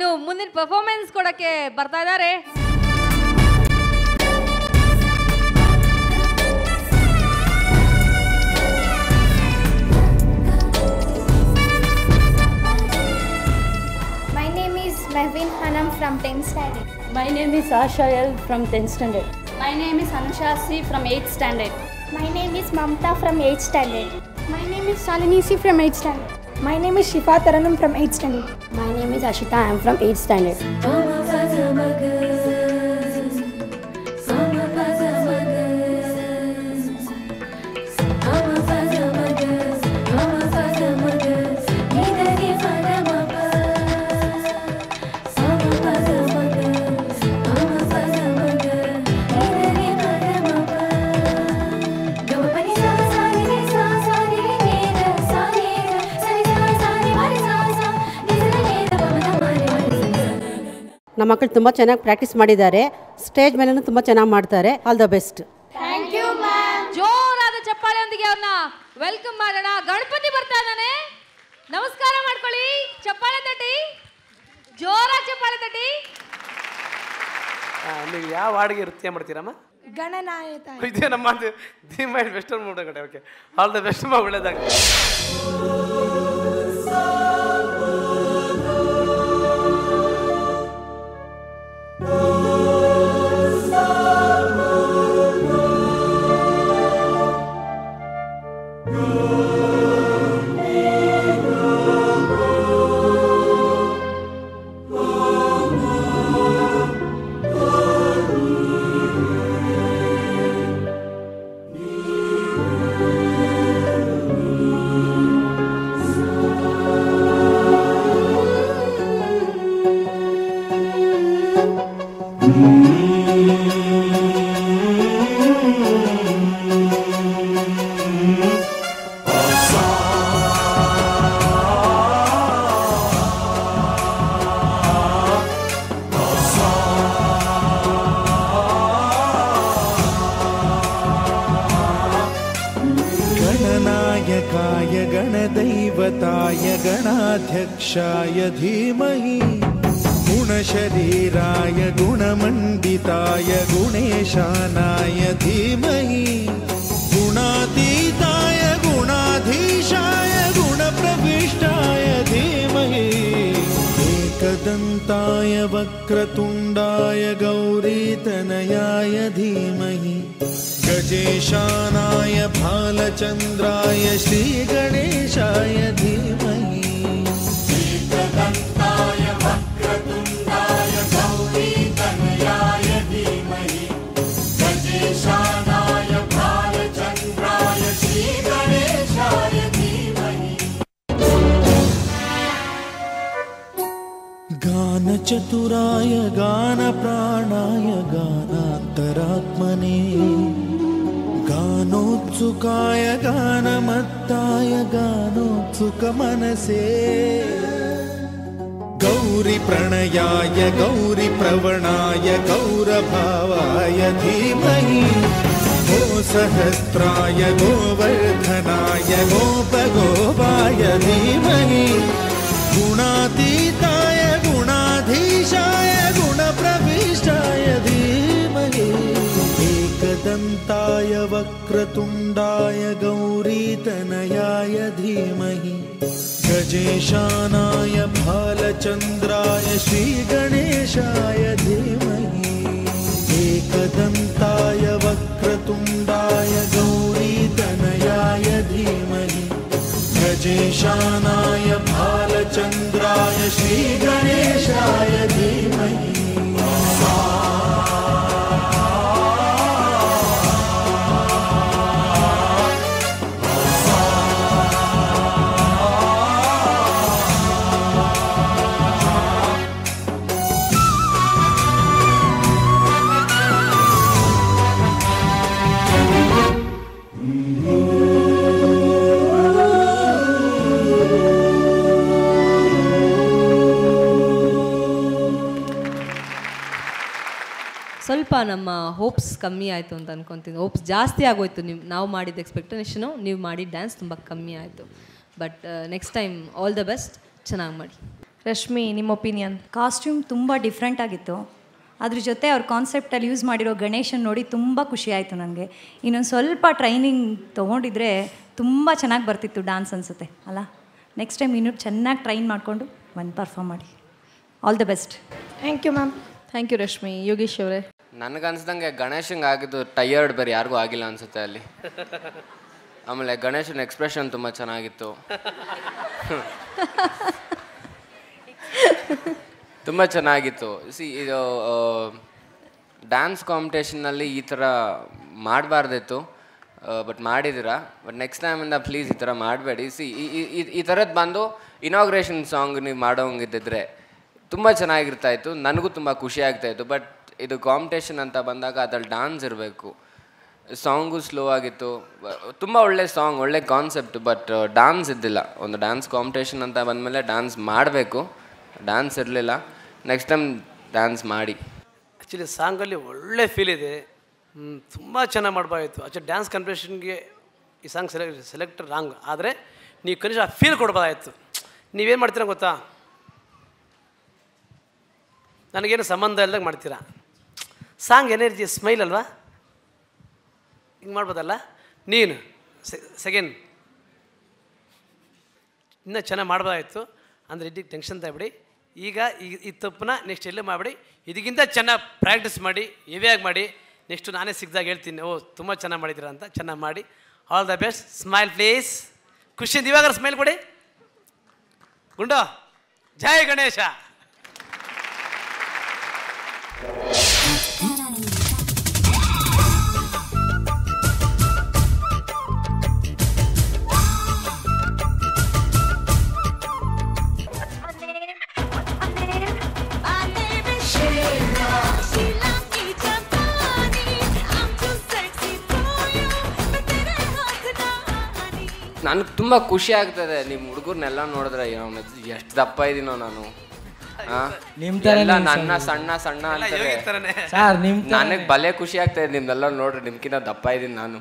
ಇನ್ನು ಮುಂದಿನ ಪರ್ಫಾರ್ಮೆನ್ಸ್ ಕೊಡಕ್ಕೆ ಬರ್ತಾ ಇದ್ದಾರೆ. My name is Mehvin Hanam from 10th standard. My name is Asha L from 10th standard. My name is Anusha C from 8th standard. My name is Mamta from 8th standard. My name is Shalini C from 8th standard. My name is Shifa Taranam from 8th standard. My name is Ashita. I am from 8th standard. ನಮ್ಮ ಮಕ್ಕಳು ತುಂಬ ಚೆನ್ನಾಗಿ practice ಮಾಡಿದ್ದಾರೆ. Stage ಮೇಲೂ ತುಂಬ ಚೆನ್ನಾಗಿ ಮಾಡ್ತಾರೆ. All the best. Thank you ma'am. ಜೋರಾದ ಚಪ್ಪಾಳೆಯೊಂದಿಗೆ ಅವ್ರನ್ನ ವೆಲ್ಕಮ್ ಮಾಡೋಣ. ಗಣಪತಿ ಬರ್ತಾ ಇದ್ದಾನೆ, ನಮಸ್ಕಾರ ಮಾಡ್ಕೊಳ್ಳಿ. ಚಪ್ಪಾಳೆ ತಟ್ಟಿ, ಜೋರಾದ ಚಪ್ಪಾಳೆ ತಟ್ಟಿ. ನೀವು ಯಾವ ಹಾಡಿಗೆ ನೃತ್ಯ ಮಾಡ್ತೀರಮ್ಮ? ಗಣನಾಯಕ. ಇದೇ ನಮ್ಮ ದಿ ಮೈಂಡ್ ವೆಸ್ಟರ್ನ್ ಮೂಡ್ ಕಡೆ. Okay, all the best. ಒಳ್ಳೇದಾಗಲಿ. गणनायकाय गणदैवताय गणाध्यक्षाय धीमहि गुणशरीराय गुणमण्डिताय गुणेशानाय धीमहि गुणातीताय गुणाधीशाय गुणप्रविष्टाय धीमहि एकदन्ताय वक्रतुण्डाय गौरीतनयाय धीमहि गजेशानाय भालचन्द्राय श्रीगणेशाय धीमहि एकदन्ताय वक्रतुण्डाय गौरीतनयाय धीमहि गजेशानाय भालचन्द्राय श्रीगणेशाय धीमहि गानचतुराय गानप्राणाय गानान्तरात्मने गानोत्सुकाय गानमत्ताय गानोत्सुकमनसे गौरीप्रणयाय गौरीप्रवणाय गौरभावाय धीमहि गोसहस्राय गोवर्धनाय गोपगोपाय धीमहि गुणातीताय गुणाधीशाय गुणप्रविष्टाय धीमहि एकदन्ताय वक्रतुण्डाय गौरीतनयाय धीमहि गजेशानाय भालचन्द्राय श्रीगणेशाय धीमहि एकदन्ताय वक्रतुण्डाय गौरीतनयाय धीमहि गजेशानाय भालचन्द्राय श्रीगणेशाय धीमहि ಸ್ವಲ್ಪ ನಮ್ಮ ಹೋಪ್ಸ್ ಕಮ್ಮಿ ಆಯಿತು ಅಂತ ಅನ್ಕೊತೀನಿ. ಹೋಪ್ಸ್ ಜಾಸ್ತಿ ಆಗೋಯ್ತು. ನಾವು ಮಾಡಿದ ಎಕ್ಸ್ಪೆಕ್ಟೇಷನು ನೀವು ಮಾಡಿದ ಡ್ಯಾನ್ಸ್ ತುಂಬ ಕಮ್ಮಿ ಆಯಿತು. But next time all the best, ಚೆನ್ನಾಗಿ ಮಾಡಿ. ರಶ್ಮಿ, ನಿಮ್ಮ ಒಪಿನಿಯನ್? ಕಾಸ್ಟ್ಯೂಮ್ ತುಂಬ ಡಿಫ್ರೆಂಟ್ ಆಗಿತ್ತು. ಅದ್ರ ಜೊತೆ ಅವ್ರ ಕಾನ್ಸೆಪ್ಟಲ್ಲಿ ಯೂಸ್ ಮಾಡಿರೋ ಗಣೇಶನ್ ನೋಡಿ ತುಂಬ ಖುಷಿ ಆಯಿತು ನನಗೆ. ಇನ್ನೊಂದು ಸ್ವಲ್ಪ ಟ್ರೈನಿಂಗ್ ತೊಗೊಂಡಿದ್ರೆ ತುಂಬ ಚೆನ್ನಾಗಿ ಬರ್ತಿತ್ತು ಡ್ಯಾನ್ಸ್ ಅನಿಸುತ್ತೆ ಅಲ್ಲ. ನೆಕ್ಸ್ಟ್ ಟೈಮ್ ಇನ್ನೂ ಚೆನ್ನಾಗಿ ಟ್ರೈನ್ ಮಾಡಿಕೊಂಡು ಬಂದು ಪರ್ಫಾರ್ಮ್ ಮಾಡಿ. All the best. Thank you ma'am. Thank you Rashmi. Yogish ಅವರೇ? ನನಗನ್ಸ್ದಂಗೆ ಗಣೇಶಂಗೆ ಆಗಿದ್ದು ಟಯರ್ಡ್ ಬೇರೆ ಯಾರಿಗೂ ಆಗಿಲ್ಲ ಅನಿಸುತ್ತೆ ಅಲ್ಲಿ. ಆಮೇಲೆ ಗಣೇಶನ ಎಕ್ಸ್ಪ್ರೆಷನ್ ತುಂಬ ಚೆನ್ನಾಗಿತ್ತು. ತುಂಬ ಚೆನ್ನಾಗಿತ್ತು. ಇದು ಡ್ಯಾನ್ಸ್ ಕಾಂಪಿಟೇಷನ್ನಲ್ಲಿ ಈ ಥರ ಮಾಡಬಾರ್ದಿತ್ತು, ಬಟ್ ಮಾಡಿದ್ದೀರಾ. ಬಟ್ ನೆಕ್ಸ್ಟ್ ಟೈಮಿಂದ ಪ್ಲೀಸ್ ಈ ಥರ ಮಾಡಬೇಡಿ. ಈ ಥರದ್ದು ಬಂದು ಇನಾಗ್ರೇಷನ್ ಸಾಂಗ್ ನೀವು ಮಾಡೋಂಗಿದ್ದಿದ್ರೆ ತುಂಬ ಚೆನ್ನಾಗಿರ್ತಾಯಿತ್ತು, ನನಗೂ ತುಂಬ ಖುಷಿ ಆಗ್ತಾಯಿತ್ತು. ಬಟ್ ಇದು ಕಾಂಪಿಟೇಷನ್ ಅಂತ ಬಂದಾಗ ಅದ್ರಲ್ಲಿ ಡ್ಯಾನ್ಸ್ ಇರಬೇಕು. ಸಾಂಗು ಸ್ಲೋ ಆಗಿತ್ತು, ತುಂಬ ಒಳ್ಳೆ ಸಾಂಗ್, ಒಳ್ಳೆ ಕಾನ್ಸೆಪ್ಟ್, ಬಟ್ ಡ್ಯಾನ್ಸ್ ಇದ್ದಿಲ್ಲ. ಒಂದು ಡ್ಯಾನ್ಸ್ ಕಾಂಪಿಟೇಷನ್ ಅಂತ ಬಂದಮೇಲೆ ಡ್ಯಾನ್ಸ್ ಮಾಡಬೇಕು, ಡ್ಯಾನ್ಸ್ ಇರಲಿಲ್ಲ. ನೆಕ್ಸ್ಟ್ ಟೈಮ್ ಡ್ಯಾನ್ಸ್ ಮಾಡಿ. ಆ್ಯಕ್ಚುಲಿ ಸಾಂಗಲ್ಲಿ ಒಳ್ಳೆ ಫೀಲ್ ಇದೆ, ತುಂಬ ಚೆನ್ನಾಗಿ ಮಾಡ್ಬೋದಾಯಿತು. ಆ್ಯಕ್ಚುಲಿ ಡ್ಯಾನ್ಸ್ ಕಾಂಪಿಟೇಷನ್ಗೆ ಈ ಸಾಂಗ್ ಸೆಲೆಕ್ಟ್ ರಾಂಗ್, ಆದರೆ ನೀವು ಕನಿಷ್ಠ ಆ ಫೀಲ್ ಕೊಡ್ಬೋದಾಯಿತು. ನೀವೇನು ಮಾಡ್ತೀರಾ ಗೊತ್ತಾ, ನನಗೇನು ಸಂಬಂಧ ಇಲ್ದಾಗ ಮಾಡ್ತೀರಾ. ಸಾಂಗ್ ಎನರ್ಜಿ ಸ್ಮೈಲ್ ಅಲ್ವಾ, ಹಿಂಗೆ ಮಾಡ್ಬೋದಲ್ಲ. ನೀನು ಸೆಕೆಂಡ್ ಇನ್ನೂ ಚೆನ್ನಾಗಿ ಮಾಡ್ಬೋದಾಯಿತು. ಅಂದರೆ ಇದಕ್ಕೆ ಟೆನ್ಷನ್ ತಗೊಬಿಡಿ. ಈಗ ಈ ತಪ್ಪನ್ನ ನೆಕ್ಸ್ಟ್ ಎಲ್ಲೂ ಮಾಡಿಬಿಡಿ. ಇದಕ್ಕಿಂತ ಚೆನ್ನಾಗಿ ಪ್ರಾಕ್ಟೀಸ್ ಮಾಡಿ, ಹೆವಿಯಾಗಿ ಮಾಡಿ. ನೆಕ್ಸ್ಟು ನಾನೇ ಸಿಕ್ಕಿದಾಗ ಹೇಳ್ತೀನಿ, ಓ ತುಂಬ ಚೆನ್ನಾಗಿ ಮಾಡಿದ್ದೀರಾ ಅಂತ. ಚೆನ್ನಾಗಿ ಮಾಡಿ. All the best. Smile please. ಖುಷಿಯಿಂದ ಇವಾಗ ಸ್ಮೈಲ್ ಕೊಡಿ. ಗುಂಡು, ಜೈ ಗಣೇಶ. ನನಗೆ ತುಂಬ ಖುಷಿ ಆಗ್ತದೆ ನಿಮ್ಮ ಹುಡುಗರ್ನೆಲ್ಲ ನೋಡಿದ್ರೆ. ಎಷ್ಟು ದಪ್ಪ ಇದ್ದೀನೋ ನಾನು. ಎಲ್ಲ ನನ್ನ ಸಣ್ಣ ಸಣ್ಣ ಅಂತಾರೆ. ನನಗೆ ಭಲೆ ಖುಷಿ ಆಗ್ತಾಯಿದೆ ನಿಮ್ನೆಲ್ಲ ನೋಡ್ರಿ, ನಿಮ್ಗಿಂತ ದಪ್ಪ ಇದ್ದೀನಿ ನಾನು.